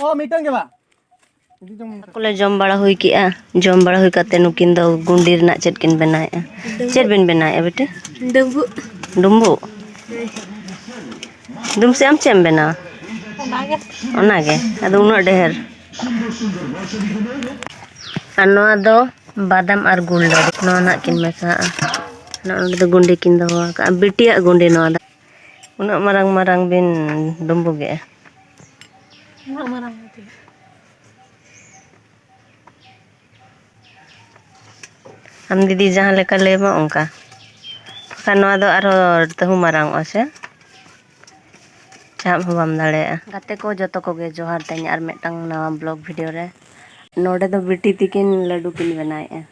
Oh, mitang ke ba? Kole jom bada hui ki'a jom bada hui kate nukin do gundi rena chet kin benae'a chet bin benae'a bete Dumbu. dumbu dum se am chem bena onage ado unna deher ano do badam ar gul no na kin mesa'a no do gundi kin do ka bitiya gundi no da unna marang marang bin dumbu ge Marang-marang. हम दीदी जहाँ लेकर ले उनका kan noa do aro tahu marang ose cham hobam dare gate ko joto ko ge johar tanya ar metang nawa blog video re node do biti tikin ladu kin benae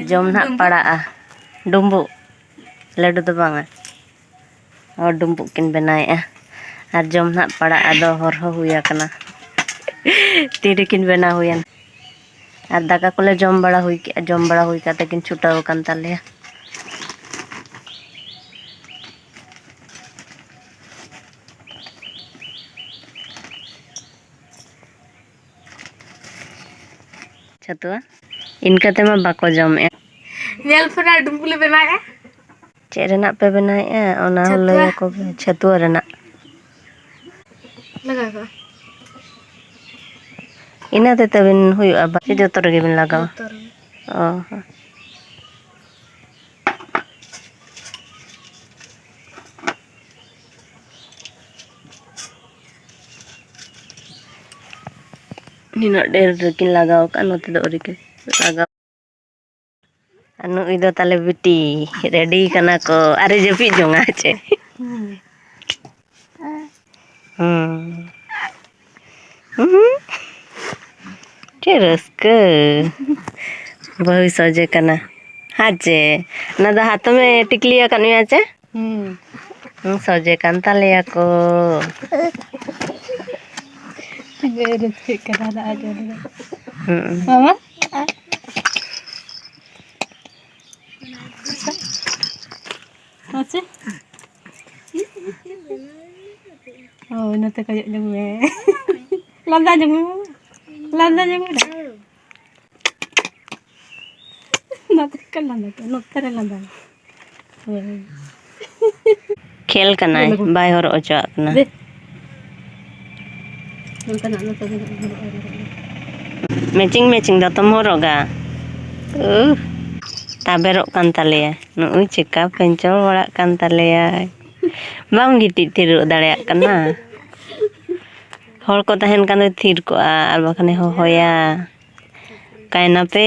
jom na pada dumbu ladu do banga और dumbu kin benae ar jom na pada ado hor ho huya kana tiri kin bena huyan ar daka kole jom bada hui kate kin chutaw kan taleya Chhatua इनका ते मा बाको जम ए Nel pura dumbu le benae. चे रेना पे बनाए ओना लय को छतुआ रेना Laga ka. इना ते तबिन हुयुआ बा जतो रगे बिन लगाव ओ निना डेर किन लगाव का नोते दो रिकिन लगाव anu ido tale biti ready kana ko are jepi jonga che terus ke bahu saja kana haje nada hato me tikli akan ya che saja kan tale ako Beres ke kada aja. Mama? Masih? Oh, nanti kayak jengwe. Landa jengwe. Landa jengwe dah. Nanti kan landa kan. Nanti landa. खेल करना है bye और Ocha अपना matching matching दा तुम होरोगा ताबेरोक kan taleya nuui ceka pencol warak kan taleya bang giti tiru dareyak kana hor ko tahen kan thir ko ar bakane hoya kaina pe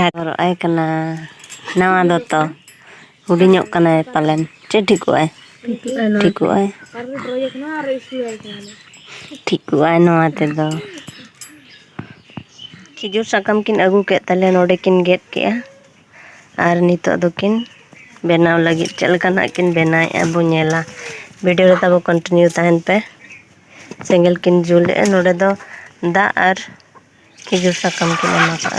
hor ai kana nawa doto hudinyok kana palen che thiku ai thiku ai no ate do खिजुर साकम किन अगू के तले नोडे किन gate के और नितो दो किन बनाव लगी चल कना किन बनाए अबो नेला वीडियो रे तब कंटिन्यू तहन पे सिंगल किन जुले नोडे दो दा और खिजुर साकम किन एमा का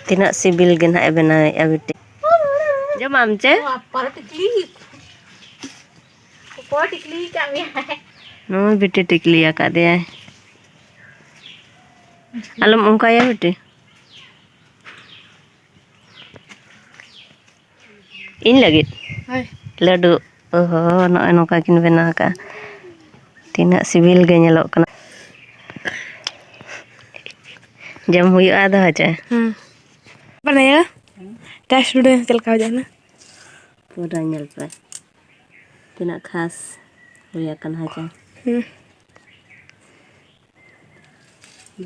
तिना सिबिल गन है बनाए अबिटे जो मामचे टिकली kami hai. नो बेटे टिकली आका दे अलम उनका या बेटे इन लगी लड्डू ओहो नोका किन बना का तीना सिबिल गे नेलो कना जम हुई आधा है बनाया टेस्ट वीडियो चल का जाना पूरा नेल पे तीना खास हुई कन है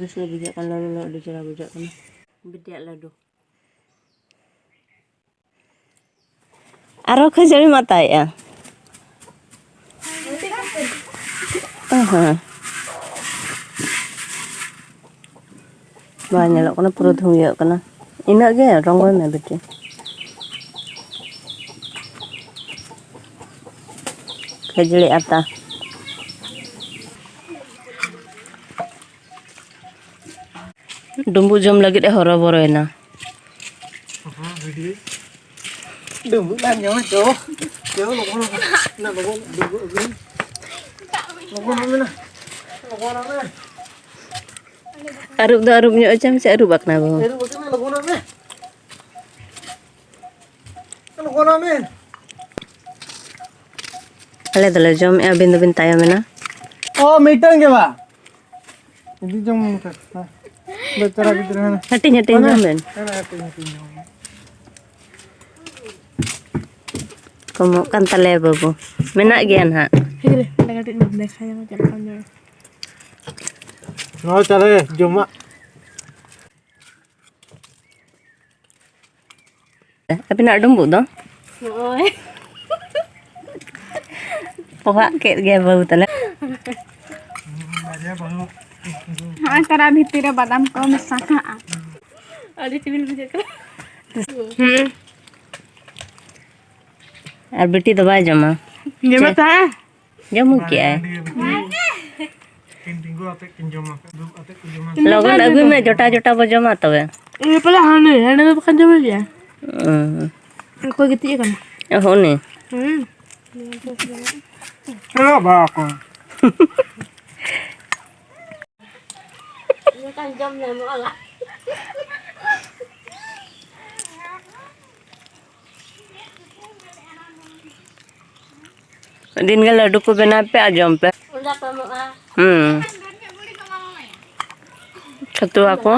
बस लगी जा kan लड्डू चला बुझा कना बिटिया लड्डू आरो खजड़ी माता या ba nyelok kana puro thuyok kana ina ge rongoi me beti khajli ata Dumbu jom lagi deh horo-boroina. Đừng bước làm nhau chỗ chỗ lục con nè lục con đừng bước dưới lục con nó nè lục con nó nè Arup nyo jam si arup akna bo. để lục con nó nè lục con nó nè Ale dale jom e bin tayo mena. oh meeting ke ba ini jom becara gitu kan Hati jom men. Kamu kan tale babu. Menak gian ha. Hire, dah kata ni dah kaya macam mana? nó chale jom mak Tapi nak dumbu dong. Oi. Pokok kayak gaya bau tale. Antara भितर बादाम को मिसाना अरे चिबिल बुझे कर Ar बेटी तो bye जमा. ये मत है Jamu kia. Logan agu me jota bo jama tobe. ये पहले हाने में बकन जमा लिया कोई gitu ya kan Oh ni. Hello ba ako kan jam na mo ala Din ga ladu ko bena pe ajom pe. udah pa mo ah Satu aku.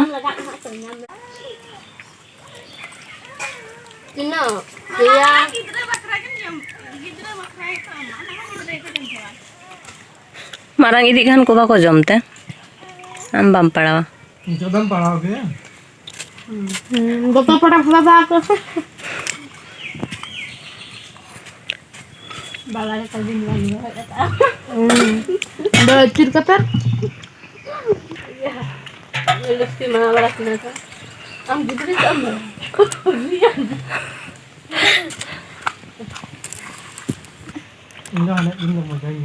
Tino dia Marang idi kan ko ba ko jom te. Am bam padawa. jodam padaoge goto pada khula aku balanya kalbi lagi bacir katar ya lusti mana balas nata am gitu sama ini anak ini mau jadi